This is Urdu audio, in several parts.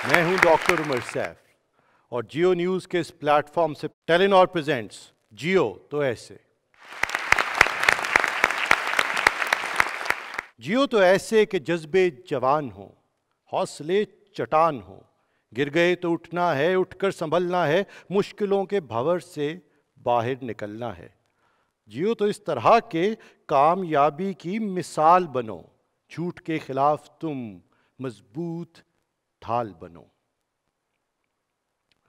میں ہوں ڈاکٹر عمر سیف اور جیو نیوز کے اس پلیٹ فارم سے ٹیلینور پریزنٹس جیو تو ایسے جیو تو ایسے کہ جذبے جوان ہوں، حوصلے چٹان ہوں، گر گئے تو اٹھنا ہے، اٹھ کر سنبھلنا ہے، مشکلوں کے بھنور سے باہر نکلنا ہے۔ جیو تو اس طرح کے کامیابی کی مثال بنو، جھوٹ کے خلاف تم مضبوط ڈھال بنو۔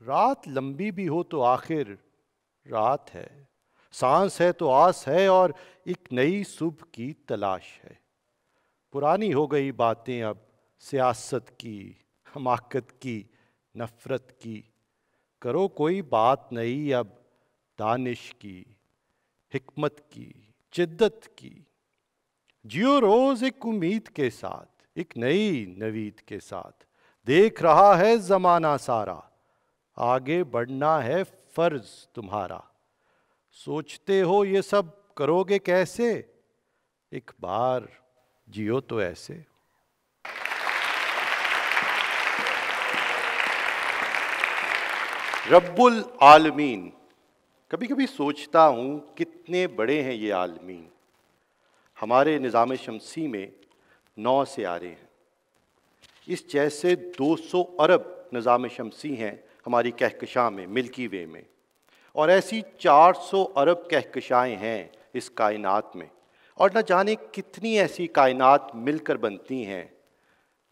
رات لمبی بھی ہو تو آخر رات ہے، سانس ہے تو آس ہے اور ایک نئی صبح کی تلاش ہے۔ پرانی ہو گئی باتیں اب سیاست کی، حماقت کی، نفرت کی، کرو کوئی بات نئی اب دانش کی، حکمت کی، جدت کی۔ جیو روز ایک امید کے ساتھ، ایک نئی نوید کے ساتھ، دیکھ رہا ہے زمانہ سارا، آگے بڑھنا ہے فرض تمہارا۔ سوچتے ہو یہ سب کرو گے کیسے؟ ایک بار جیو تو ایسے۔ رب العالمین، کبھی کبھی سوچتا ہوں کتنے بڑے ہیں یہ عالمین۔ ہمارے نظام شمسی میں 9 سیارے ہیں، اس جیسے 200 ارب نظام شمسی ہیں ہماری کہکشاں میں، ملکی وے میں، اور ایسی 400 ارب کہکشائیں ہیں اس کائنات میں، اور نہ جانے کتنی ایسی کائنات مل کر بنتی ہیں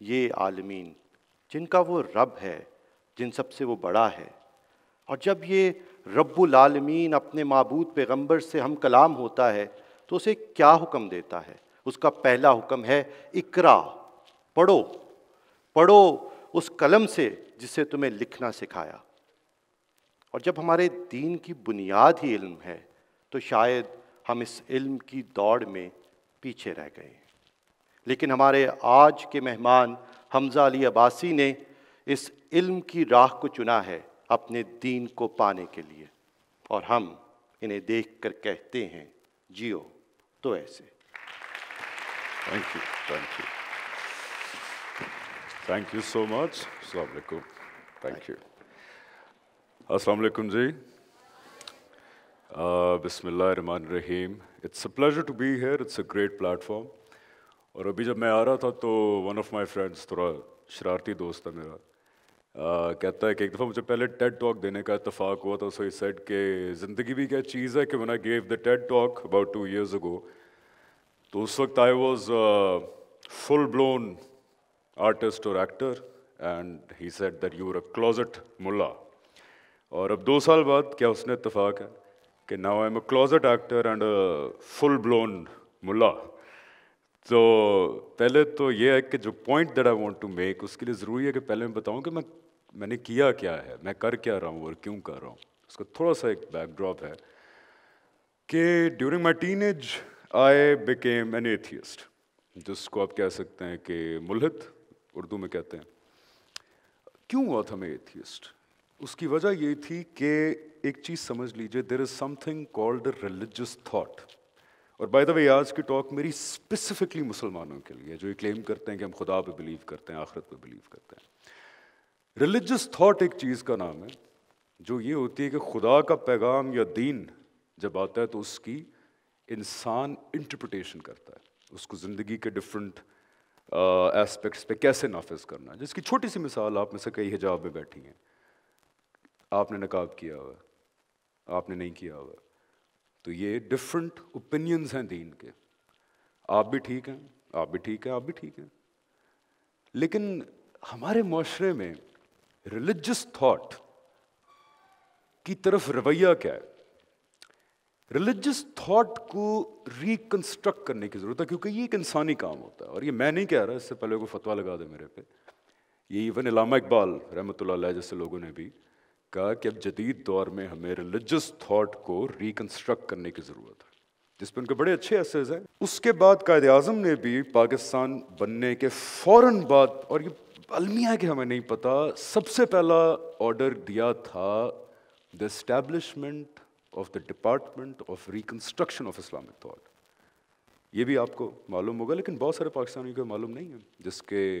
یہ عالمین، جن کا وہ رب ہے، جن سب سے وہ بڑا ہے۔ اور جب یہ رب العالمین اپنے معبود پیغمبر سے ہم کلام ہوتا ہے تو اسے کیا حکم دیتا ہے؟ اس کا پہلا حکم ہے اقرا، پڑھو، پڑھو اس قلم سے جسے تمہیں لکھنا سکھایا۔ اور جب ہمارے دین کی بنیاد ہی علم ہے تو شاید ہم اس علم کی دوڑ میں پیچھے رہ گئے۔ لیکن ہمارے آج کے مہمان حمزہ علی عباسی نے اس علم کی راہ کو چنا ہے اپنے دین کو پانے کے لیے، اور ہم انہیں دیکھ کر کہتے ہیں جیو تو ایسے۔ Thank you so much. السلام علیکم۔ Thank you. السلام علیکم جی۔ بسم اللہ الرحمن الرحیم۔ It's a pleasure to be here, it's a great platform. اور ابھی جب میں آ رہا تھا تو ون آف مائی فرینڈس، تھوڑا شرارتی دوست ہے میرا، کہتا ہے کہ ایک دفعہ مجھے پہلے ٹیڈ ٹاک دینے کا اتفاق ہوا تھا، سو ہی سیڈ کہ زندگی بھی کیا چیز ہے کہ when I gave the TED talk about 2 years ago، تو اس وقت I was full blown artist اور actor and he said that you were a closet mullah۔ اور اب 2 سال بعد کیا اس نے اتفاق ہے کہ now I'm a closet actor and a full blown mullah۔ تو پہلے تو یہ ہے کہ جو point that I want to make, اس کے لیے ضروری ہے کہ پہلے میں بتاؤں کہ میں نے کیا کیا ہے، میں کر کیا رہا ہوں اور کیوں کر رہا ہوں۔ اس کا تھوڑا سا ایک بیک ڈراپ ہے کہ during my teenage I became an atheist, جس کو آپ کہہ سکتے ہیں کہ ملحد اردو میں کہتے ہیں۔ کیوں ہوا تھا میں ایتھیسٹ؟ اس کی وجہ یہ تھی کہ ایک چیز سمجھ لیجئے، there is something called a religious thought. اور بائی دا وے آج کی ٹاک میری اسپیسیفکلی مسلمانوں کے لیے جو یہ کلیم کرتے ہیں کہ ہم خدا پہ بلیو کرتے ہیں، آخرت پہ بلیو کرتے ہیں۔ ریلیجس تھاٹ ایک چیز کا نام ہے جو یہ ہوتی ہے کہ خدا کا پیغام یا دین جب آتا ہے تو اس کی انسان انٹرپریٹیشن کرتا ہے، اس کو زندگی کے ڈفرینٹ ایسپیکٹس پہ کیسے نافذ کرنا ہے۔ جس کی چھوٹی سی مثال، آپ میں سے کئی حجاب میں بیٹھی ہیں، آپ نے نقاب کیا ہوا ہے، آپ نے نہیں کیا ہوا، تو یہ ڈفرینٹ اوپینینز ہیں دین کے۔ آپ بھی ٹھیک ہیں، آپ بھی ٹھیک ہیں، آپ بھی ٹھیک ہیں، لیکن ہمارے معاشرے میں ریلیجس تھاٹ کی طرف رویہ کیا ہے؟ ریلیجس تھاٹ کو ریکنسٹرکٹ کرنے کی ضرورت ہے، کیونکہ یہ ایک انسانی کام ہوتا ہے۔ اور یہ میں نہیں کہہ رہا، اس سے پہلے کوئی فتویٰ لگا دے میرے پہ، یہ ایون علامہ اقبال رحمۃ اللہ علیہ جیسے لوگوں نے بھی کہا کہ اب جدید دور میں ہمیں ریلیجس تھاٹ کو ریکنسٹرکٹ کرنے کی ضرورت ہے، جس پہ ان کے بڑے اچھے ایسیز ہیں۔ اس کے بعد قائد اعظم نے بھی پاکستان بننے کے فوراً بعد، اور یہ المیہ ہے کہ ہمیں نہیں پتا، سب سے پہلا آرڈر دیا تھا the establishment of the department of reconstruction of Islamic thought. یہ بھی آپ کو معلوم ہوگا، لیکن بہت سارے پاکستانیوں کو معلوم نہیں ہے، جس کے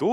2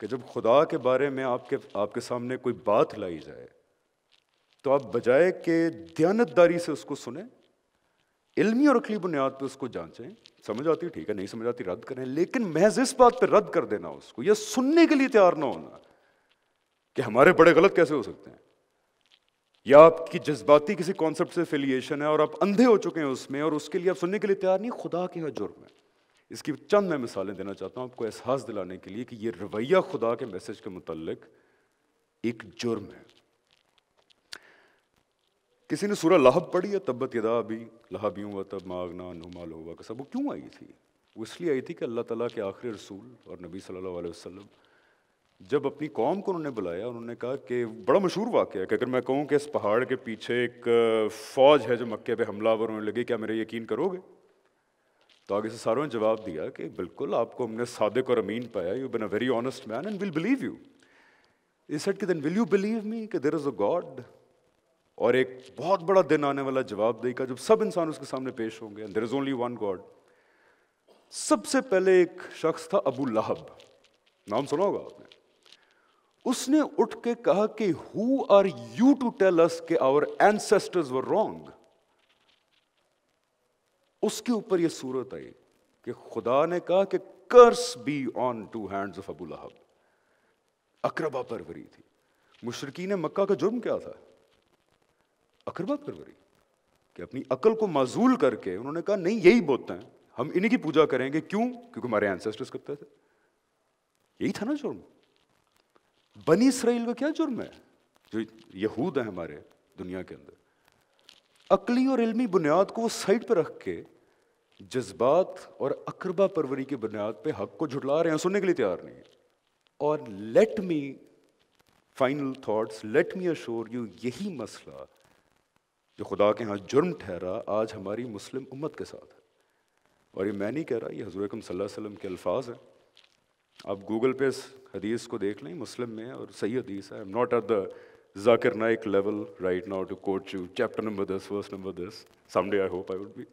کہ جب خدا کے بارے میں آپ کے سامنے کوئی بات لائی جائے تو آپ بجائے کہ دیانتداری سے اس کو سنیں، علمی اور عقلی بنیاد پہ اس کو جانچیں، سمجھ آتی ٹھیک ہے، نہیں سمجھ آتی رد کریں، لیکن محض اس بات پہ رد کر دینا اس کو یا سننے کے لیے تیار نہ ہونا کہ ہمارے بڑے غلط کیسے ہو سکتے ہیں، یا آپ کی جذباتی کسی کانسیپٹ سے فیلیشن ہے اور آپ اندھے ہو چکے ہیں اس میں اور اس کے لیے آپ سننے کے لیے تیار نہیں، خدا کے یہاں جرم ہے۔ اس کی چند میں مثالیں دینا چاہتا ہوں آپ کو احساس دلانے کے لیے کہ یہ رویہ خدا کے میسج کے متعلق ایک جرم ہے۔ کسی نے سورہ لہب پڑھی ہے، تبت یدا ابی لہب وتب ما اغنی عنہ مالہ وما کسب؟ وہ کیوں آئی تھی؟ وہ اس لیے آئی تھی کہ اللہ تعالیٰ کے آخری رسول اور نبی صلی اللہ علیہ وسلم جب اپنی قوم کو انہوں نے بلایا، انہوں نے کہا کہ بڑا مشہور واقعہ ہے کہ اگر میں کہوں کہ اس پہاڑ کے پیچھے ایک فوج ہے جو مکے پہ حملہ آور ہونے لگی، کیا میرے یقین کرو گے؟ تو آگے سے ساروں نے جواب دیا کہ بالکل، آپ کو ہم نے صادق اور امین پایا، you been a very honest man and we'll believe you. He said کہ then will you believe me کہ there is a God؟ اور ایک بہت بڑا دن آنے والا جواب دے گا جب سب انسان اس کے سامنے پیش ہوں گے، and there is only one God۔ سب سے پہلے ایک شخص تھا ابو لہب، نام سنا ہوگا آپ نے۔ اس نے اٹھ کے کہا کہ who are you to tell us کہ our ancestors were wrong؟ اس کے اوپر یہ صورت آئی کہ خدا نے کہا کہ curse be on two hands of ابو لہب۔ اقربا پروری تھی۔ مشرکین مکہ کا جرم کیا تھا؟ اقربا پروری، کہ اپنی عقل کو معزول کر کے انہوں نے کہا نہیں یہی بت ہیں، ہم انہی کی پوجا کریں گے۔ کیوں؟ کیونکہ ہمارے اینسسٹرز کرتے تھے۔ یہی تھا نا جرم۔ بنی اسرائیل کا کیا جرم ہے جو یہود ہیں ہمارے دنیا کے اندر؟ عقلی اور علمی بنیاد کو وہ سائڈ پہ رکھ کے جذبات اور اقربا پروری کی بنیاد پہ حق کو جھٹلا رہے ہیں، سننے کے لیے تیار نہیں ہے۔ اور let me final thoughts, let me assure you, یہی مسئلہ جو خدا کے ہاں جرم ٹھہرا آج ہماری مسلم امت کے ساتھ ہے۔ اور یہ میں نہیں کہہ رہا، یہ حضور اکرم صلی اللہ علیہ وسلم کے الفاظ ہیں۔ آپ گوگل پہ اس حدیث کو دیکھ لیں، مسلم میں اور صحیح حدیث ہے۔ I'm not at the Zakir Naik level right now to quote you chapter number this, verse number this. Someday I hope I would be.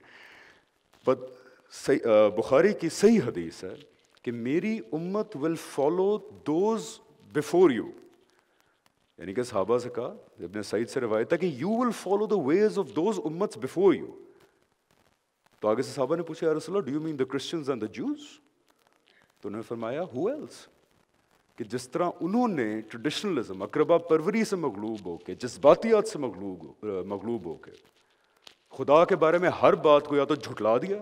But بخاری کی صحیح حدیث ہے کہ میری امت will follow those before you، یعنی کہ صحابہ سے کہا، ابن سعید سے روایت ہے کہ you will follow the ways of those ummats before you۔ تو آگے سے صحابہ نے پوچھا یا رسول اللہ do you mean the Christians and the Jews؟ تو انہوں نے فرمایا who else؟ کہ جس طرح انہوں نے ٹریڈیشنلزم، اقربا پروری سے مغلوب ہو کے، جذباتیات سے مغلوب ہو کے خدا کے بارے میں ہر بات کو یا تو جھٹلا دیا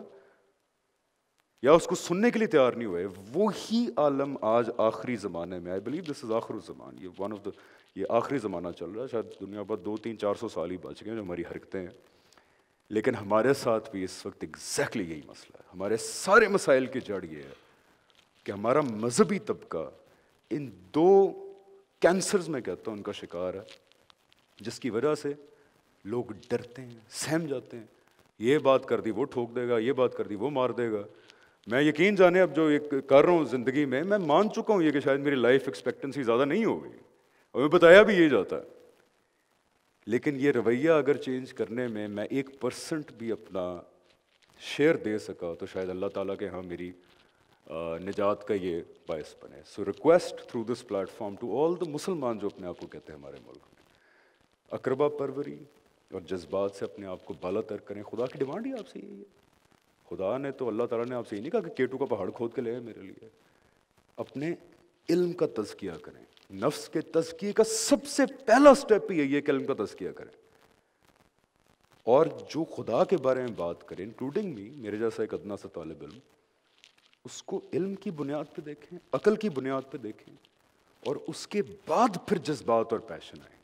یا اس کو سننے کے لیے تیار نہیں ہوئے، وہی عالم آج آخری زمانے میں، آئی بلیو دس از آخر الزمان، یہ آخری زمانہ چل رہا ہے، شاید دنیا پر 200-400 سال ہی بچ گئے جو ہماری حرکتیں ہیں، لیکن ہمارے ساتھ بھی اس وقت ایگزیکٹلی یہی مسئلہ ہے۔ ہمارے سارے مسائل کی جڑ یہ ہے کہ ہمارا مذہبی طبقہ ان دو کینسرز میں کہتا ہوں ان کا شکار ہے، جس کی وجہ سے لوگ ڈرتے ہیں، سہم جاتے ہیں، یہ بات کر دی وہ ٹھوک دے گا، یہ بات کر دی وہ مار دے گا۔ میں یقین جانے اب جو کر رہا ہوں زندگی میں مان چکا ہوں یہ کہ شاید میری لائف ایکسپیکٹنسی زیادہ نہیں ہوگی، اور میں بتایا بھی یہ جاتا ہے، لیکن یہ رویہ اگر چینج کرنے میں 1% بھی اپنا شیئر دے سکا تو شاید اللہ تعالیٰ کے ہاں میری نجات کا یہ باعث بنے۔ So request through this platform to all the مسلمان جو اپنے آپ کو کہتے ہیں ہمارے ملک میں، اقربا پروری اور جذبات سے اپنے آپ کو بالا تر کریں۔ خدا کی ڈیمانڈ ہی آپ سے یہی ہے۔ خدا نے تو، اللہ تعالیٰ نے آپ سے یہ نہیں کہا کہ K2 کا پہاڑ کھود کے لے آئے میرے لیے۔ اپنے علم کا تزکیہ کریں۔ نفس کے تزکیے کا سب سے پہلا سٹیپ ہی یہی ہے کہ علم کا تزکیہ کریں، اور جو خدا کے بارے میں بات کریں انکلوڈنگ می، میرے جیسا ایک ادنا سا طالب علم، اس کو علم کی بنیاد پہ دیکھیں، عقل کی بنیاد پہ دیکھیں، اور اس کے بعد پھر جذبات اور پیشن آئیں۔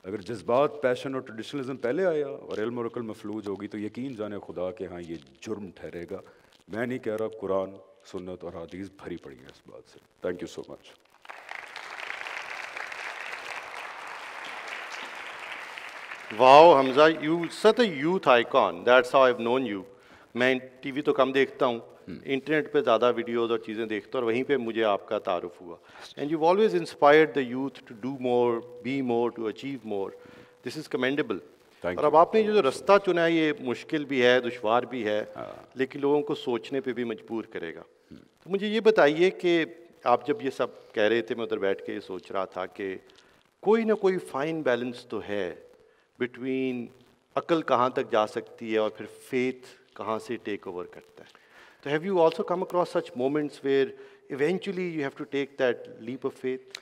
اگر جذبات، پیشن اور ٹریڈیشنلزم پہلے آیا اور علم اور عقل مفلوج ہوگی تو یقین جانے خدا کے ہاں یہ جرم ٹھہرے گا۔ میں نہیں کہہ رہا، قرآن، سنت اور حدیث بھری پڑی ہیں اس بات سے۔ Thank you so much. Wow Hamza, you such a youth icon, that's how I have known you. میں ٹی وی تو کم دیکھتا ہوں، انٹرنیٹ پہ زیادہ ویڈیوز اور چیزیں دیکھتا ہوں، اور وہیں پہ مجھے آپ کا تعارف ہوا۔ And you always inspired the youth to do more, be more, to achieve more. This is commendable. اور اب آپ نے جو رستہ چنا ہے یہ مشکل بھی ہے، دشوار بھی ہے، لیکن لوگوں کو سوچنے پہ بھی مجبور کرے گا۔ تو مجھے یہ بتائیے کہ آپ جب یہ سب کہہ رہے تھے میں ادھر بیٹھ کے یہ سوچ رہا تھا کہ کوئی نہ کوئی فائن بیلنس تو ہے بٹوین عقل کہاں تک جا سکتی ہے اور پھر فیتھ کہاں سے ٹیک اوور کرتا ہے. تو have you also come across such moments where eventually you have to take that leap of faith?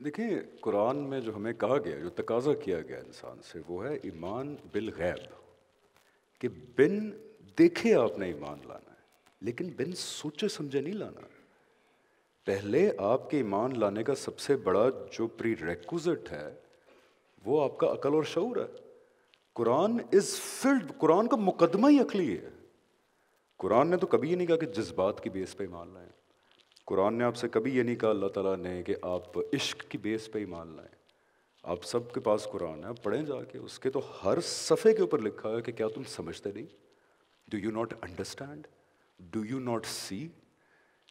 دیکھیں قرآن میں جو ہمیں کہا گیا، جو تقاضا کیا گیا انسان سے، وہ ہے ایمان بالغیب، کہ بن دیکھے آپ نے ایمان لانا ہے، لیکن بن سوچے سمجھے نہیں لانا. پہلے آپ کے ایمان لانے کا سب سے بڑا جو پری ریکوزٹ ہے وہ آپ کا عقل اور شعور ہے. قرآن از فلڈ، قرآن کا مقدمہ ہی عقلی ہے. قرآن نے تو کبھی یہ نہیں کہا کہ جذبات کی بیس پہ ایمان لائیں. قرآن نے آپ سے کبھی یہ نہیں کہا اللہ تعالیٰ نے کہ آپ عشق کی بیس پہ ایمان لائیں. آپ سب کے پاس قرآن ہے، آپ پڑھیں جا کے، اس کے تو ہر صفحے کے اوپر لکھا ہے کہ کیا تم سمجھتے نہیں؟ Do you not understand? Do you not see?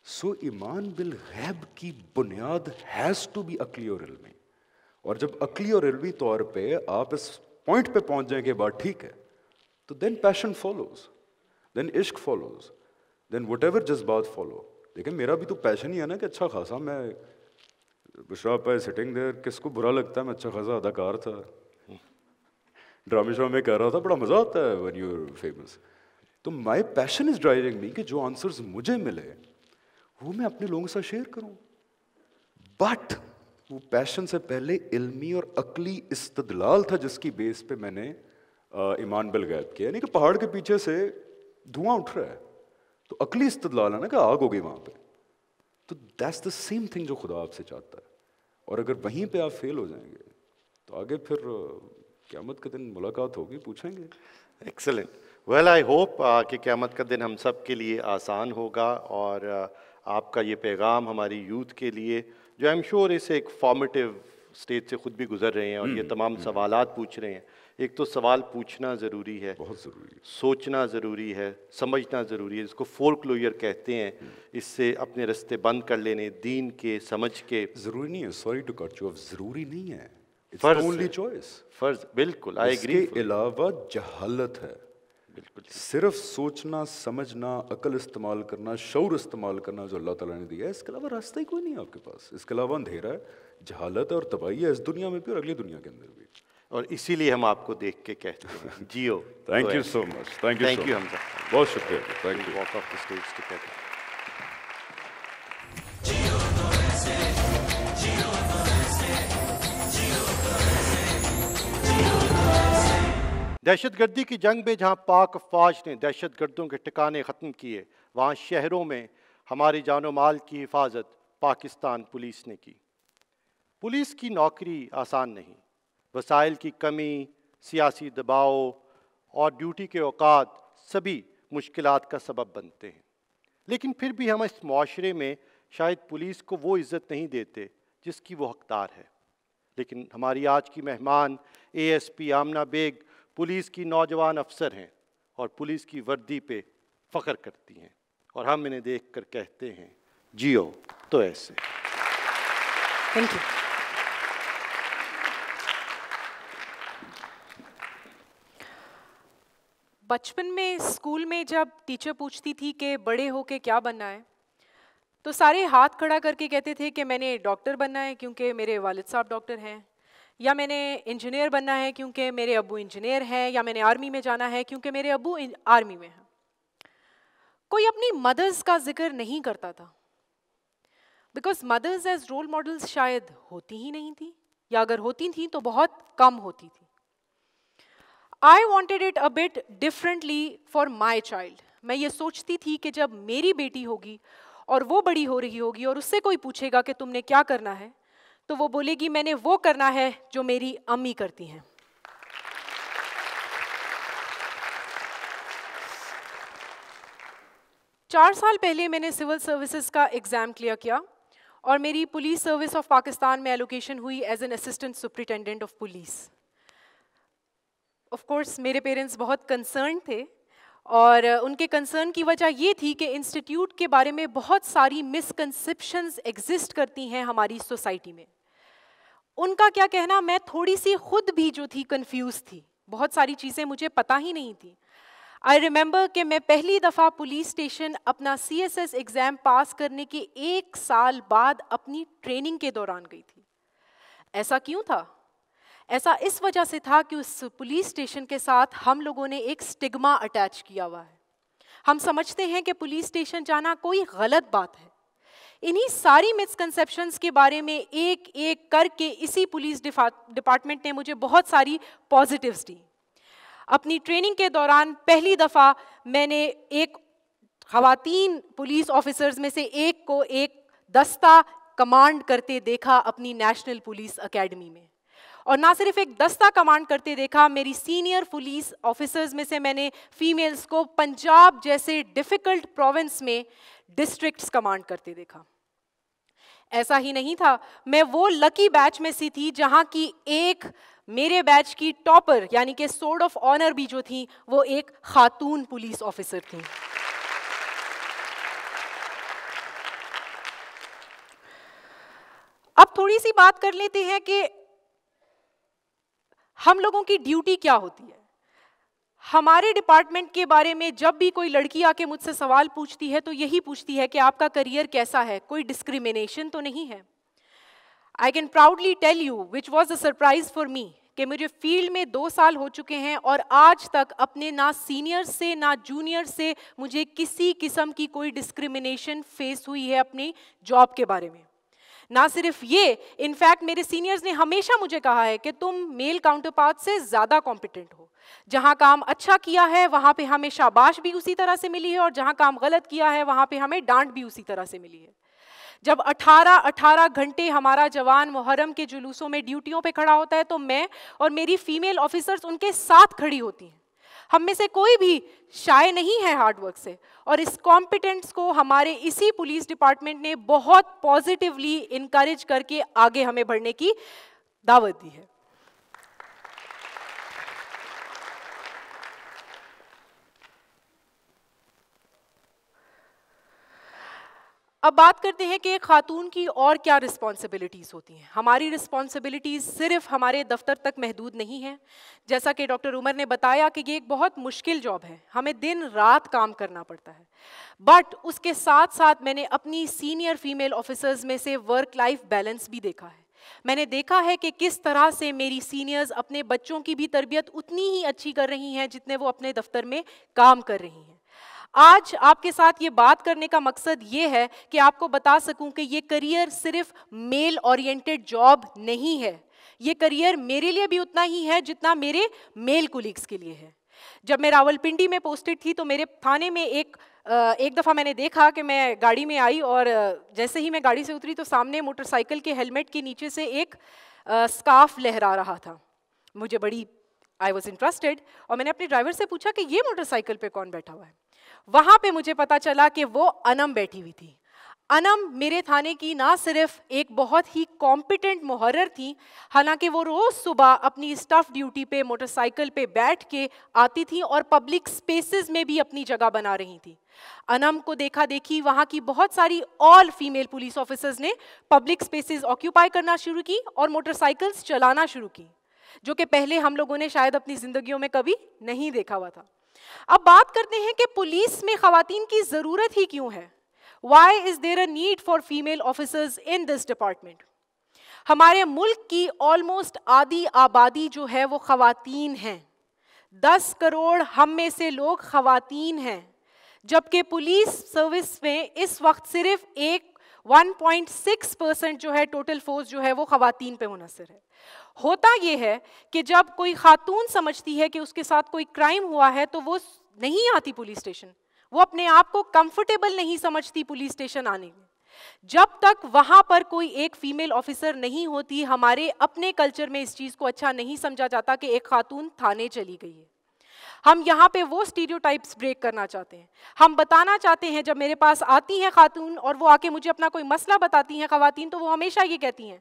So ایمان بالغیب کی بنیاد ہیز ٹو بی عقلی اور علمی. اور جب عقلی اور علمی طور پہ آپ اس پوائنٹ پہ پہنچ جائیں کہ بات ٹھیک ہے، تو دین پیشن فالوز، دین عشق فالوز، دین وٹ ایور جذبات فالو. لیکن میرا بھی تو پیشن ہی ہے نا کہ اچھا خاصا میں بشرا پہ سٹنگ دیر، کس کو برا لگتا ہے میں اچھا خاصا اداکار تھا، ڈرامے شرامے کہہ رہا تھا، بڑا مزہ آتا ہے when you're famous. تو مائی پیشن از ڈرائیونگ می کہ جو آنسرز مجھے ملے وہ میں اپنے لوگوں کے ساتھ شیئر کروں. بٹ وہ پیشن سے پہلے علمی اور عقلی استدلال تھا جس کی بیس پہ میں نے ایمان بالغیب کیا. یعنی کہ پہاڑ کے پیچھے سے دھواں اٹھ رہا ہے تو عقلی استدلال ہے نا کہ آگ ہوگی وہاں پہ. تو دیٹس دا سیم تھنگ جو خدا آپ سے چاہتا ہے. اور اگر وہیں پہ آپ فیل ہو جائیں گے تو آگے پھر قیامت کے دن ملاقات ہوگی، پوچھیں گے. ایکسلنٹ. ویل آئی ہوپ کہ قیامت کا دن ہم سب کے لیے آسان ہوگا، اور آپ کا یہ پیغام ہماری یوتھ کے لیے جو آئی ایم شیور اس ایک فارمیٹیو اسٹیج سے خود بھی گزر رہے ہیں اور یہ تمام سوالات پوچھ رہے ہیں. ایک تو سوال پوچھنا ضروری ہے، بہت ضروری ہے، سوچنا ضروری ہے، سمجھنا ضروری ہے، جس کو فولکلوئر کہتے ہیں. اس سے اپنے رستے بند کر لینے دین کے سمجھ کے. ضروری نہیں ہے، sorry to cut you off, ضروری نہیں ہے، فرض اونلی ہے، چوائس. فرض، بالکل آئی اس ایگری. کے علاوہ جہالت ہے. بالکل صرف سوچنا، سمجھنا، عقل استعمال کرنا، شعور استعمال کرنا جو اللہ تعالیٰ نے دیا ہے، اس کے علاوہ راستہ ہی کوئی نہیں ہے آپ کے پاس. اس کے علاوہ اندھیرا ہے، جہالت ہے اور تباہی ہے، اس دنیا میں بھی اور اگلی دنیا کے اندر بھی. اور اسی لیے ہم آپ کو دیکھ کے کہتے ہیں جیو. Thank you so much, thank thank you you Hamza. بہت شکریہ. Thank you. Walk off the stage together. دہشت گردی کی جنگ میں جہاں پاک افواج نے دہشت گردوں کے ٹھکانے ختم کیے، وہاں شہروں میں ہماری جان و مال کی حفاظت پاکستان پولیس نے کی. پولیس کی نوکری آسان نہیں. وسائل کی کمی، سیاسی دباؤ اور ڈیوٹی کے اوقات سبھی مشکلات کا سبب بنتے ہیں. لیکن پھر بھی ہم اس معاشرے میں شاید پولیس کو وہ عزت نہیں دیتے جس کی وہ حقدار ہے. لیکن ہماری آج کی مہمان ASP Amna Baig police کی نوجوان افسر ہیں اور پولیس کی وردی پہ فخر کرتی ہیں، اور ہم انہیں دیکھ کر کہتے ہیں جیو تو ایسے. Thank you. بچپن میں اسکول میں جب ٹیچر پوچھتی تھی کہ بڑے ہو کے کیا بننا ہے تو سارے ہاتھ کھڑا کر کے کہتے تھے کہ میں نے ڈاکٹر بننا ہے کیونکہ میرے والد صاحب ڈاکٹر ہیں، یا میں نے انجینئر بننا ہے کیونکہ میرے ابو انجینئر ہیں، یا میں نے آرمی میں جانا ہے کیونکہ میرے ابو آرمی میں ہیں. کوئی اپنی مدرز کا ذکر نہیں کرتا تھا، because mothers as role models شاید ہوتی ہی نہیں تھی، یا اگر ہوتی تھیں تو بہت کم ہوتی تھی. I wanted it a bit differently for my child. میں یہ سوچتی تھی کہ جب میری بیٹی ہوگی اور وہ بڑی ہو رہی ہوگی اور اس سے کوئی پوچھے گا کہ تم نے کیا کرنا ہے تو وہ بولے گی میں نے وہ کرنا ہے جو میری امی کرتی ہیں. چار سال پہلے میں نے سول سروسز کا ایگزام کلیئر کیا اور میری پولیس سروس آف پاکستان میں ایلوکیشن ہوئی as an assistant superintendent of police. Of course میرے پیرنٹس بہت کنسرن تھے، اور ان کے کنسرن کی وجہ یہ تھی کہ انسٹیٹیوٹ کے بارے میں بہت ساری مسکنسیپشنز ایگزسٹ کرتی ہیں ہماری سوسائٹی میں. ان کا کیا کہنا، میں تھوڑی سی خود بھی جو تھی کنفیوز تھی، بہت ساری چیزیں مجھے پتہ ہی نہیں تھی. آئی ریمبر کہ میں پہلی دفعہ پولیس اسٹیشن اپنا CSS ایگزام پاس کرنے کے 1 سال بعد اپنی ٹریننگ کے دوران گئی تھی. ایسا کیوں تھا؟ ایسا اس وجہ سے تھا کہ اس پولیس اسٹیشن کے ساتھ ہم لوگوں نے ایک سٹگما اٹیچ کیا ہوا ہے. ہم سمجھتے ہیں کہ پولیس اسٹیشن جانا کوئی غلط بات ہے. انہی ساری مسکنسیپشنز کے بارے میں ایک ایک کر کے اسی پولیس ڈپارٹمنٹ نے مجھے بہت ساری پازیٹیوز دی. اپنی ٹریننگ کے دوران پہلی دفعہ میں نے ایک خواتین پولیس آفیسرز میں سے ایک کو ایک دستہ کمانڈ کرتے دیکھا اپنی نیشنل پولیس اکیڈمی میں. اور نہ صرف ایک دستہ کمانڈ کرتے دیکھا, میری سینئر پولیس آفیسرز میں سے میں نے فیمیلز کو پنجاب جیسے ڈیفیکلٹ پروونس میں ڈسٹرکٹس کمانڈ کرتے دیکھا. ایسا ہی نہیں تھا, میں وہ لکی بیچ میں سے تھی جہاں کی ایک میرے بیچ کی ٹاپر یعنی کہ سورڈ آف آنر بھی جو تھی وہ ایک خاتون پولیس آفیسر تھی. اب تھوڑی سی بات کر لیتے ہیں کہ ہم لوگوں کی ڈیوٹی کیا ہوتی ہے. ہمارے ڈپارٹمنٹ کے بارے میں جب بھی کوئی لڑکی آ کے مجھ سے سوال پوچھتی ہے تو یہی پوچھتی ہے کہ آپ کا کریئر کیسا ہے, کوئی ڈسکریمنیشن تو نہیں ہے. I can proudly tell you, which was a surprise for me, کہ مجھے فیلڈ میں 2 سال ہو چکے ہیں اور آج تک اپنے نہ سینئر سے نہ جونیئر سے مجھے کسی قسم کی کوئی ڈسکریمنیشن فیس ہوئی ہے اپنی جاب کے بارے میں. نہ صرف یہ, انفیکٹ میرے سینئرز نے ہمیشہ مجھے کہا ہے کہ تم میل کاؤنٹر پارٹ سے زیادہ کمپیٹنٹ ہو. جہاں کام اچھا کیا ہے وہاں پہ ہمیں شاباش بھی اسی طرح سے ملی ہے اور جہاں کام غلط کیا ہے وہاں پہ ہمیں ڈانٹ بھی اسی طرح سے ملی ہے. جب 18 گھنٹے ہمارا جوان محرم کے جلوسوں میں ڈیوٹیوں پہ کھڑا ہوتا ہے تو میں اور میری فیمیل آفیسرز ان کے ساتھ کھڑی ہوتی ہیں. ہم میں سے کوئی بھی شائع نہیں ہے ہارڈ ورک سے, اور اس کمپیٹنس کو ہمارے اسی پولیس ڈپارٹمنٹ نے بہت پازیٹیولی انکریج کر کے آگے ہمیں بڑھنے کی دعوت دی ہے. اب بات کرتے ہیں کہ ایک خاتون کی اور کیا رسپانسبلٹیز ہوتی ہیں. ہماری رسپانسبلٹیز صرف ہمارے دفتر تک محدود نہیں ہیں. جیسا کہ ڈاکٹر عمر نے بتایا کہ یہ ایک بہت مشکل جاب ہے, ہمیں دن رات کام کرنا پڑتا ہے. بٹ اس کے ساتھ ساتھ میں نے اپنی سینئر فیمیل آفیسرز میں سے ورک لائف بیلنس بھی دیکھا ہے. میں نے دیکھا ہے کہ کس طرح سے میری سینئرز اپنے بچوں کی بھی تربیت اتنی ہی اچھی کر رہی ہیں جتنے وہ اپنے دفتر میں کام کر رہی ہیں. آج آپ کے ساتھ یہ بات کرنے کا مقصد یہ ہے کہ آپ کو بتا سکوں کہ یہ کریئر صرف میل اورینٹڈ جاب نہیں ہے. یہ کریئر میرے لیے بھی اتنا ہی ہے جتنا میرے میل کولیگز کے لیے ہے. جب میں راولپنڈی میں پوسٹڈ تھی تو میرے تھانے میں ایک دفعہ میں نے دیکھا کہ میں گاڑی میں آئی اور جیسے ہی میں گاڑی سے اتری تو سامنے موٹر سائیکل کے ہیلمٹ کے نیچے سے ایک اسکارف لہرا رہا تھا. مجھے بڑی آئی واز انٹرسٹڈ اور میں نے اپنے ڈرائیور سے پوچھا کہ یہ موٹر سائیکل پہ کون بیٹھا ہوا ہے. وہاں پہ مجھے پتا چلا کہ وہ انم بیٹھی ہوئی تھی. انم میرے تھانے کی نہ صرف ایک بہت ہی کمپیٹنٹ محرر تھی, حالانکہ وہ روز صبح اپنی اسٹاف ڈیوٹی پہ موٹر سائیکل پہ بیٹھ کے آتی تھی اور پبلک اسپیسز میں بھی اپنی جگہ بنا رہی تھی. انم کو دیکھا دیکھی وہاں کی بہت ساری آل فیمیل پولیس آفیسرز نے پبلک اسپیسز آکیوپائی کرنا شروع کی اور موٹر سائیکلز چلانا شروع کی, جو کہ پہلے ہم لوگوں نے شاید اپنی زندگیوں میں کبھی نہیں دیکھا ہوا تھا. اب بات کرتے ہیں کہ پولیس میں خواتین کی ضرورت ہی کیوں ہے. Why is there a need for female officers in this department? ہمارے ملک کی آلموسٹ آدھی آبادی جو ہے وہ خواتین ہیں. 10 کروڑ ہم میں سے لوگ خواتین ہیں, جبکہ پولیس سروس میں اس وقت صرف 1.6% جو ہے ٹوٹل فورس جو ہے وہ خواتین پہ منحصر ہے. ہوتا یہ ہے کہ جب کوئی خاتون سمجھتی ہے کہ اس کے ساتھ کوئی کرائم ہوا ہے تو وہ نہیں آتی پولیس اسٹیشن, وہ اپنے آپ کو کمفرٹیبل نہیں سمجھتی پولیس اسٹیشن آنے میں. جب تک وہاں پر کوئی ایک فیمیل آفیسر نہیں ہوتی, ہمارے اپنے کلچر میں اس چیز کو اچھا نہیں سمجھا جاتا کہ ایک خاتون تھانے چلی گئی ہے. ہم یہاں پہ وہ اسٹیریوٹائپس بریک کرنا چاہتے ہیں. ہم بتانا چاہتے ہیں, جب میرے پاس آتی ہیں خاتون اور وہ آ کے مجھے اپنا کوئی مسئلہ بتاتی ہیں خواتین, تو وہ ہمیشہ یہ کہتی ہیں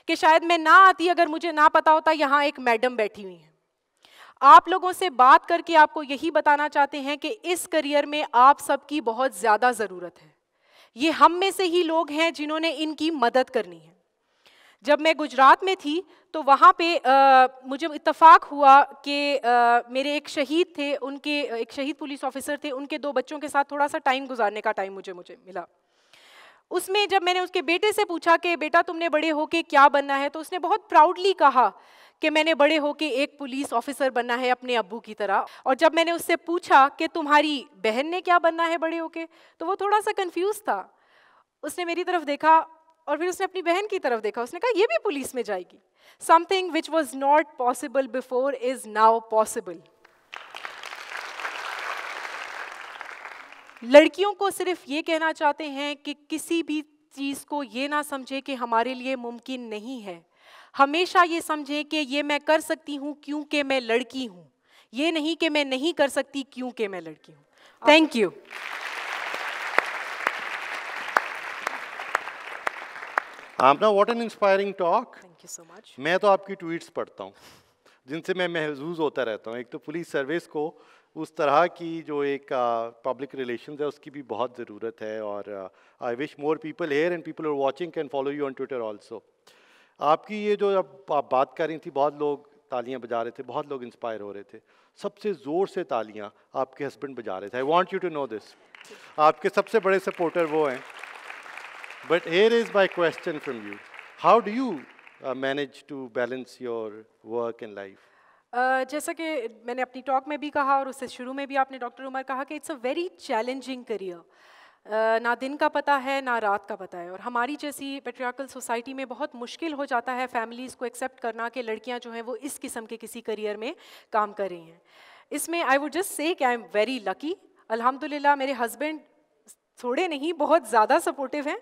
کہ شاید میں نہ آتی اگر مجھے نہ پتا ہوتا یہاں ایک میڈم بیٹھی ہوئی ہیں. آپ لوگوں سے بات کر کے آپ کو یہی بتانا چاہتے ہیں کہ اس کریئر میں آپ سب کی بہت زیادہ ضرورت ہے. یہ ہم میں سے ہی لوگ ہیں جنہوں نے ان کی مدد کرنی ہے. جب میں گجرات میں تھی تو وہاں پہ مجھے اتفاق ہوا کہ میرے ایک شہید تھے، ان کے ایک شہید پولیس آفیسر تھے، ان کے 2 بچوں کے ساتھ تھوڑا سا ٹائم گزارنے کا ٹائم مجھے ملا. اس میں جب میں نے اس کے بیٹے سے پوچھا کہ بیٹا تم نے بڑے ہو کے کیا بننا ہے، تو اس نے بہت پراؤڈلی کہا کہ میں نے بڑے ہو کے ایک پولیس آفیسر بننا ہے اپنے ابو کی طرح. اور جب میں نے اس سے پوچھا کہ تمہاری بہن نے کیا بننا ہے بڑے ہو کے، تو وہ تھوڑا سا کنفیوز تھا. اس نے میری طرف دیکھا اور پھر اس نے اپنی بہن کی طرف دیکھا. اس نے کہا یہ بھی پولیس میں جائے گی. Some thing which was not possible before is now possible. لڑکیوں کو صرف یہ کہنا چاہتے ہیں کہ کسی بھی چیز کو یہ نہ سمجھے کہ ہمارے لیے ممکن نہیں ہے. ہمیشہ یہ سمجھیں کہ یہ میں کر سکتی ہوں کیونکہ میں لڑکی ہوں، یہ نہیں کہ میں نہیں کر سکتی کیونکہ میں لڑکی ہوں. Thank you. Amna what an inspiring talk. Thank you so much. میں تو آپ کی ٹویٹس پڑھتا ہوں جن سے میں محظوظ ہوتا رہتا ہوں. ایک تو پولیس سروس کو اس طرح کی جو ایک پبلک ریلیشنز ہے اس کی بھی بہت ضرورت ہے، اور I wish more people here and people are watching can follow you on Twitter also. آپ کی یہ جو اب آپ بات کر رہی تھی، بہت لوگ تالیاں بجا رہے تھے، بہت لوگ انسپائر ہو رہے تھے. سب سے زور سے تالیاں آپ کے ہسبینڈ بجا رہے تھے. I want you to know this. آپ کے سب سے بڑے سپورٹر وہ ہیں. But here is my question from you. How do you manage to balance your work and life? جیسا کہ میں نے اپنی ٹاک میں بھی کہا اور اس سے شروع میں بھی آپ نے ڈاکٹر عمر کہا کہ it's a very challenging career. نہ دن کا پتہ ہے نہ رات کا پتہ ہے. اور ہماری جیسی پیٹریارکل سوسائٹی میں بہت مشکل ہو جاتا ہے فیملیز کو ایکسیپٹ کرنا کہ لڑکیاں جو ہیں وہ اس قسم کے کسی کریئر میں کام کر رہی ہیں. اس میں آئی ووڈ جسٹ سے کہ آئی ایم ویری لکی. الحمد للہ میرے ہسبینڈ تھوڑے نہیں بہت زیادہ سپورٹیو ہیں.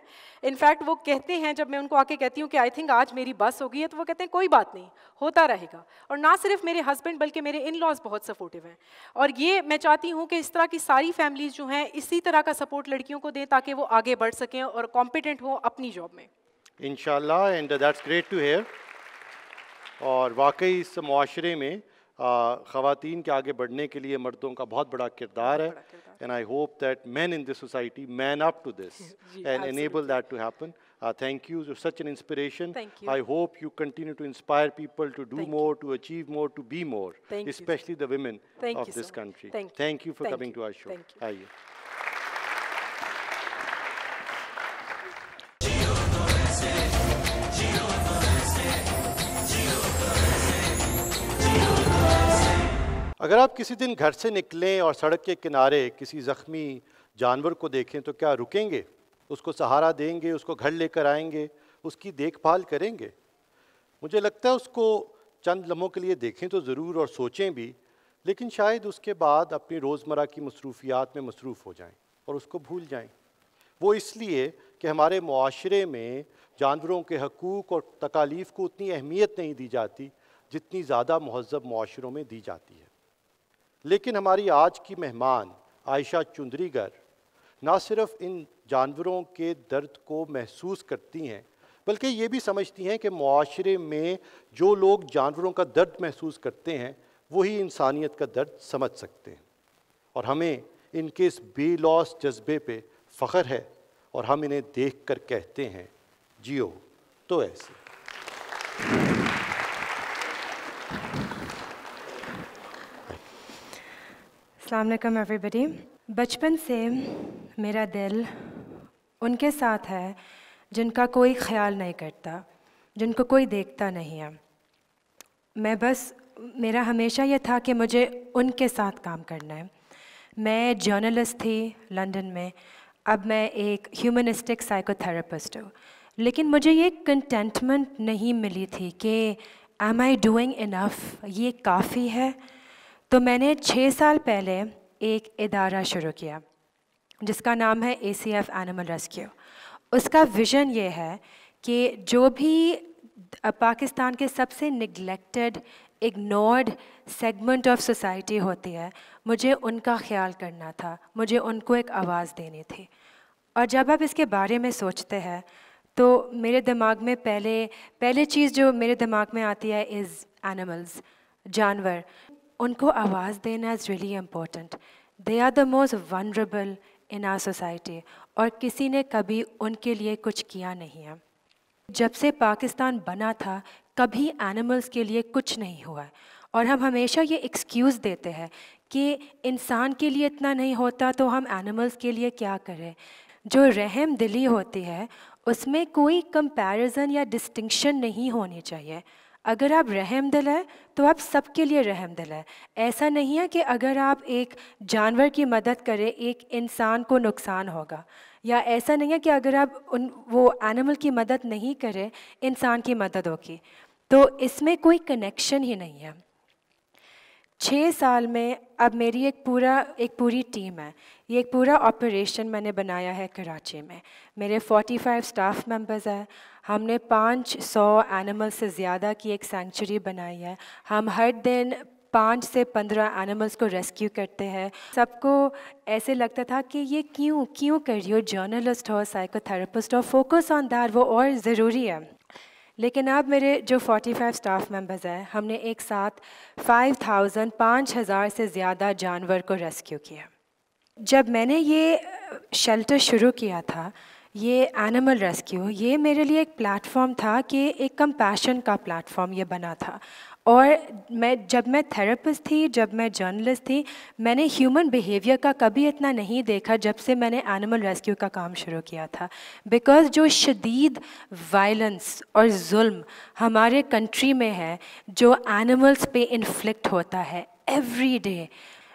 انفیکٹ وہ کہتے ہیں جب میں ان کو آ کے کہتی ہوں کہ آئی تھنک آج میری بس ہو گئی ہے، تو وہ کہتے ہیں کوئی بات نہیں، ہوتا رہے گا. اور نہ صرف میرے ہسبینڈ بلکہ میرے ان لاز بہت سپورٹیو ہیں. اور یہ میں چاہتی ہوں کہ اس طرح کی ساری فیملیز جو ہیں اسی طرح کا سپورٹ لڑکیوں کو دیں تاکہ وہ آگے بڑھ سکیں اور کمپیٹنٹ ہوں اپنی جاب میں. انشاءاللہ، and that's great to hear. اور واقعی اس معاشرے میں خواتین کے آگے بڑھنے کے لیے مردوں کا بہت بڑا کردار ہے. And I hope that men in this society man up to this and enable that to happen. Thank you. You're such an inspiration. Thank you. I hope you continue to inspire people to do more, to achieve more, to be more, especially the women of this country. Thank you for coming to our show. Thank you. اگر آپ کسی دن گھر سے نکلیں اور سڑک کے کنارے کسی زخمی جانور کو دیکھیں تو کیا رکیں گے؟ اس کو سہارا دیں گے، اس کو گھر لے کر آئیں گے، اس کی دیکھ بھال کریں گے؟ مجھے لگتا ہے اس کو چند لمحوں کے لیے دیکھیں تو ضرور اور سوچیں بھی، لیکن شاید اس کے بعد اپنی روزمرہ کی مصروفیات میں مصروف ہو جائیں اور اس کو بھول جائیں. وہ اس لیے کہ ہمارے معاشرے میں جانوروں کے حقوق اور تکالیف کو اتنی اہمیت نہیں دی جاتی جتنی زیادہ مہذب معاشروں میں دی جاتی ہے. لیکن ہماری آج کی مہمان عائشہ چندریگر نہ صرف ان جانوروں کے درد کو محسوس کرتی ہیں بلکہ یہ بھی سمجھتی ہیں کہ معاشرے میں جو لوگ جانوروں کا درد محسوس کرتے ہیں وہی انسانیت کا درد سمجھ سکتے ہیں. اور ہمیں ان کے اس بے لوث جذبے پہ فخر ہے اور ہم انہیں دیکھ کر کہتے ہیں جیو تو ایسے. السلام علیکم ایوری بڈی. بچپن سے میرا دل ان کے ساتھ ہے جن کا کوئی خیال نہیں کرتا، جن کو کوئی دیکھتا نہیں ہے. میرا ہمیشہ یہ تھا کہ مجھے ان کے ساتھ کام کرنا ہے. میں جرنلسٹ تھی لنڈن میں، اب میں ایک ہیومنسٹک سائیکو تھراپسٹ ہوں. لیکن مجھے یہ کنٹینٹمنٹ نہیں ملی تھی کہ ایم آئی ڈوئنگ انف، یہ کافی ہے. تو میں نے 6 سال پہلے ایک ادارہ شروع کیا جس کا نام ہے ACF اینیمل ریسکیو. اس کا ویژن یہ ہے کہ جو بھی پاکستان کے سب سے neglected, ignored segment of society ہوتی ہے، مجھے ان کا خیال کرنا تھا، مجھے ان کو ایک آواز دینی تھی. اور جب آپ اس کے بارے میں سوچتے ہیں تو میرے دماغ میں پہلے چیز جو میرے دماغ میں آتی ہے از اینیملز، جانور. ان کو آواز دینا is really important. They are the most vulnerable in our society اور کسی نے کبھی ان کے لیے کچھ کیا نہیں ہے. جب سے پاکستان بنا تھا کبھی اینیملز کے لیے کچھ نہیں ہوا ہے، اور ہم ہمیشہ یہ ایکسکیوز دیتے ہیں کہ انسان کے لیے اتنا نہیں ہوتا تو ہم اینیملز کے لیے کیا کریں. جو رحم دلی ہوتی ہے اس میں کوئی کمپیریزن یا ڈسٹنکشن نہیں ہونی چاہیے. اگر آپ رحم دل ہے تو آپ سب کے لیے رحم دل ہے. ایسا نہیں ہے کہ اگر آپ ایک جانور کی مدد کریں ایک انسان کو نقصان ہوگا، یا ایسا نہیں ہے کہ اگر آپ وہ اینیمل کی مدد نہیں کریں انسان کی مدد ہوگی. تو اس میں کوئی کنیکشن ہی نہیں ہے. 6 سال میں اب میری ایک پوری ٹیم ہے. یہ ایک پورا آپریشن میں نے بنایا ہے کراچی میں. میرے 45 اسٹاف ممبرز ہیں. ہم نے 500 اینیمل سے زیادہ کی ایک سینکچری بنائی ہے. ہم ہر دن 5 سے 15 اینیملس کو ریسکیو کرتے ہیں. سب کو ایسے لگتا تھا کہ یہ کیوں کر رہی ہو، جرنلسٹ ہو، سائیکو تھراپسٹ ہو، فوکس آن دیٹ، وہ اور ضروری ہے. لیکن اب میرے جو 45 اسٹاف ممبرز ہیں ہم نے ایک ساتھ 5,000 سے زیادہ جانور کو ریسکیو کیا. جب میں نے یہ شیلٹر شروع کیا تھا، یہ اینیمل ریسکیو، یہ میرے لیے ایک پلیٹ فارم تھا کہ ایک کمپیشن کا پلیٹ فارم یہ بنا تھا. اور جب میں تھراپسٹ تھی، جب میں جرنلسٹ تھی، میں نے ہیومن بیہیویئر کا کبھی اتنا نہیں دیکھا جب سے میں نے اینیمل ریسکیو کا کام شروع کیا تھا. بیکاز جو شدید وائلنس اور ظلم ہمارے کنٹری میں ہے، جو اینیملس پہ انفلکٹ ہوتا ہے ایوری ڈے،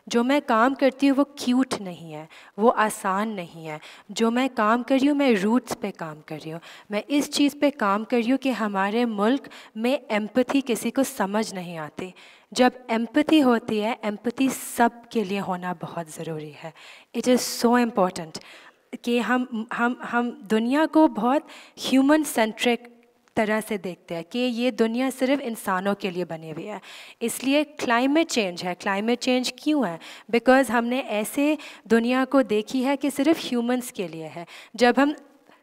جو میں کام کرتی ہوں وہ کیوٹ نہیں ہے، وہ آسان نہیں ہے. جو میں کام کر رہی ہوں میں روٹس پہ کام کر رہی ہوں. میں اس چیز پہ کام کر رہی ہوں کہ ہمارے ملک میں ایمپتھی کسی کو سمجھ نہیں آتی. جب ایمپتھی ہوتی ہے، ایمپتھی سب کے لیے ہونا بہت ضروری ہے. اٹ از سو امپورٹنٹ کہ ہم دنیا کو بہت ہیومن سینٹرک طرح سے دیکھتے ہیں کہ یہ دنیا صرف انسانوں کے لیے بنی ہوئی ہے. اس لیے کلائمیٹ چینج ہے. کلائمیٹ چینج کیوں ہے؟ بیکاز ہم نے ایسے دنیا کو دیکھی ہے کہ صرف ہیومنس کے لیے ہے. جب ہم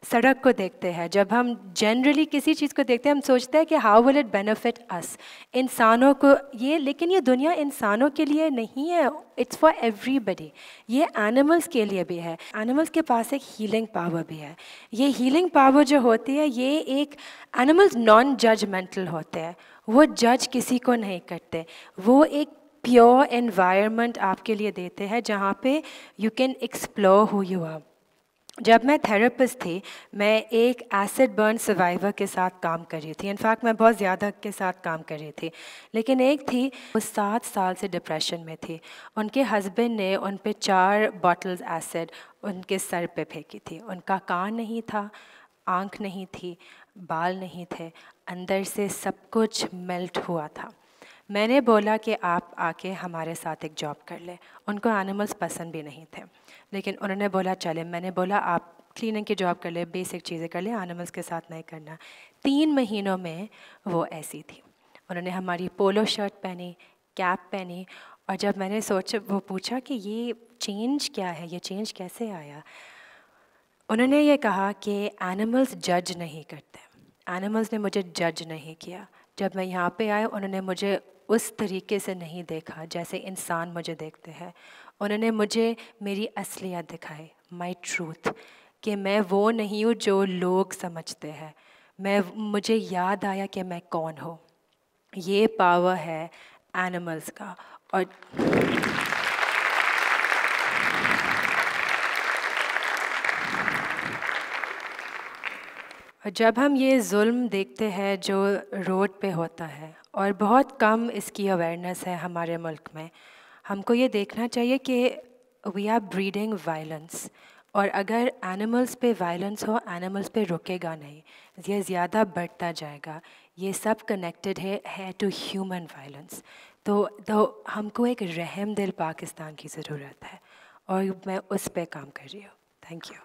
سڑک کو دیکھتے ہیں، جب ہم جنرلی کسی چیز کو دیکھتے ہیں، ہم سوچتے ہیں کہ ہاؤ ول اٹ بینیفٹ اس، انسانوں کو یہ. لیکن یہ دنیا انسانوں کے لیے نہیں ہے، اٹس فار ایوری بڈی. یہ اینیملس کے لیے بھی ہے. اینیملس کے پاس ایک ہیلنگ پاور بھی ہے. یہ ہیلنگ پاور جو ہوتی ہے، یہ ایک اینیملز نان ججمنٹل ہوتے ہیں. وہ جج کسی کو نہیں کرتے. وہ ایک پیور انوائرمنٹ آپ کے لیے دیتے ہیں جہاں پہ you can explore who you are. جب میں تھراپسٹ تھی، میں ایک ایسڈ برن سروائیور کے ساتھ کام کر رہی تھی. انفیکٹ میں بہت زیادہ کے ساتھ کام کر رہی تھی. لیکن ایک تھی، وہ 7 سال سے ڈپریشن میں تھی. ان کے ہسبینڈ نے ان پہ 4 باٹلز ایسڈ ان کے سر پہ پھینکی تھی. ان کا کان نہیں تھا، آنکھ نہیں تھی، بال نہیں تھے، اندر سے سب کچھ میلٹ ہوا تھا. میں نے بولا کہ آپ آ کے ہمارے ساتھ ایک جاب کر لیں. ان کو اینیملس پسند بھی نہیں تھے، لیکن انہوں نے بولا چلے. میں نے بولا آپ کلیننگ کی جاب کر لیں، بیسک چیزیں کر لیں، اینیملس کے ساتھ نہیں کرنا. 3 مہینوں میں وہ ایسی تھی. انہوں نے ہماری پولو شرٹ پہنی، کیپ پہنی. اور جب میں نے وہ پوچھا کہ یہ چینج کیا ہے، یہ چینج کیسے آیا، انہوں نے یہ کہا کہ اینیملز جج نہیں کرتے. اینیملز نے مجھے جج نہیں کیا. جب میں یہاں پہ آئے انہوں نے مجھے اس طریقے سے نہیں دیکھا جیسے انسان مجھے دیکھتے ہیں. انہوں نے مجھے میری اصلیت دکھائی، مائی ٹروتھ، کہ میں وہ نہیں ہوں جو لوگ سمجھتے ہیں. مجھے یاد آیا کہ میں کون ہوں. یہ پاور ہے اینیملز کا. اور جب ہم یہ ظلم دیکھتے ہیں جو روڈ پہ ہوتا ہے، اور بہت کم اس کی اویئرنیس ہے ہمارے ملک میں، ہم کو یہ دیکھنا چاہیے کہ وی آر بریڈنگ وائلنس. اور اگر اینیملس پہ وائلنس ہو، اینیملس پہ رکے گا نہیں، یہ زیادہ بڑھتا جائے گا. یہ سب کنیکٹڈ ہے ٹو ہیومن وائلنس. تو ہم کو ایک رحم دل پاکستان کی ضرورت ہے، اور میں اس پہ کام کر رہی ہوں. Thank you.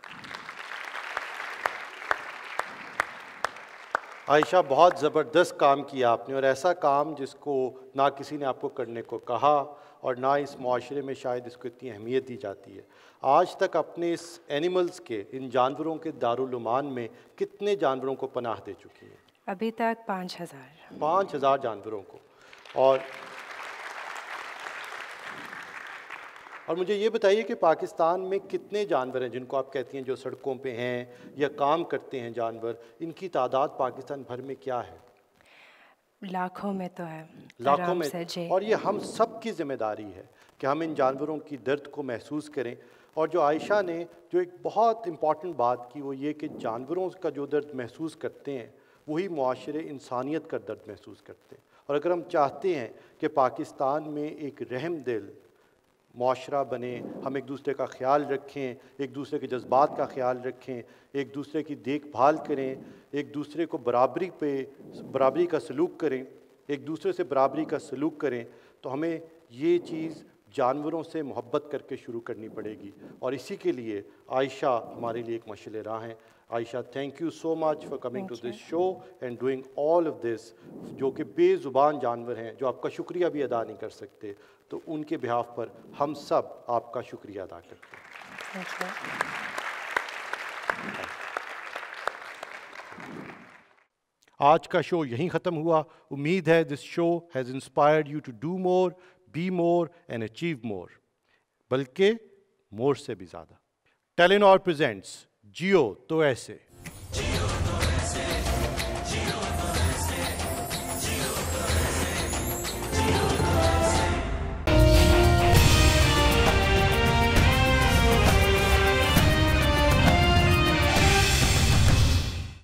عائشہ، بہت زبردست کام کیا آپ نے، اور ایسا کام جس کو نہ کسی نے آپ کو کرنے کو کہا اور نہ اس معاشرے میں شاید اس کو اتنی اہمیت دی جاتی ہے. آج تک اپنے اس اینیملز کے، ان جانوروں کے دارالمان میں کتنے جانوروں کو پناہ دے چکی ہیں؟ ابھی تک 5,000. 5,000 جانوروں کو. اور اور مجھے یہ بتائیے کہ پاکستان میں کتنے جانور ہیں جن کو آپ کہتی ہیں جو سڑکوں پہ ہیں یا کام کرتے ہیں جانور، ان کی تعداد پاکستان بھر میں کیا ہے؟ لاکھوں میں تو ہے، لاکھوں آرام میں. سے جی. اور یہ ہم سب کی ذمہ داری ہے کہ ہم ان جانوروں کی درد کو محسوس کریں. اور جو عائشہ نے جو ایک بہت امپورٹنٹ بات کی وہ یہ کہ جانوروں کا جو درد محسوس کرتے ہیں وہی معاشرے انسانیت کا درد محسوس کرتے ہیں. اور اگر ہم چاہتے ہیں کہ پاکستان میں ایک رحم دل معاشرہ بنے، ہم ایک دوسرے کا خیال رکھیں، ایک دوسرے کے جذبات کا خیال رکھیں، ایک دوسرے کی دیکھ بھال کریں، ایک دوسرے کو برابری کا سلوک کریں، ایک دوسرے سے برابری کا سلوک کریں، تو ہمیں یہ چیز جانوروں سے محبت کر کے شروع کرنی پڑے گی. اور اسی کے لیے عائشہ ہمارے لیے ایک مشعل راہ ہیں. Ayesha thank you so much for coming to this show and doing all of this, جو کہ بے زبان جانور ہیں جو آپ کا شکریہ بھی ادا نہیں کر سکتے، تو ان کے بہاف پر ہم سب آپ کا شکریہ ادا کرتے ہیں. آج کا شو یہیں ختم ہوا. امید ہے this show has inspired you to do more, be more and achieve more, بلکہ مور سے بھی زیادہ. ٹیلینور پریزنٹس جیو تو ایسے.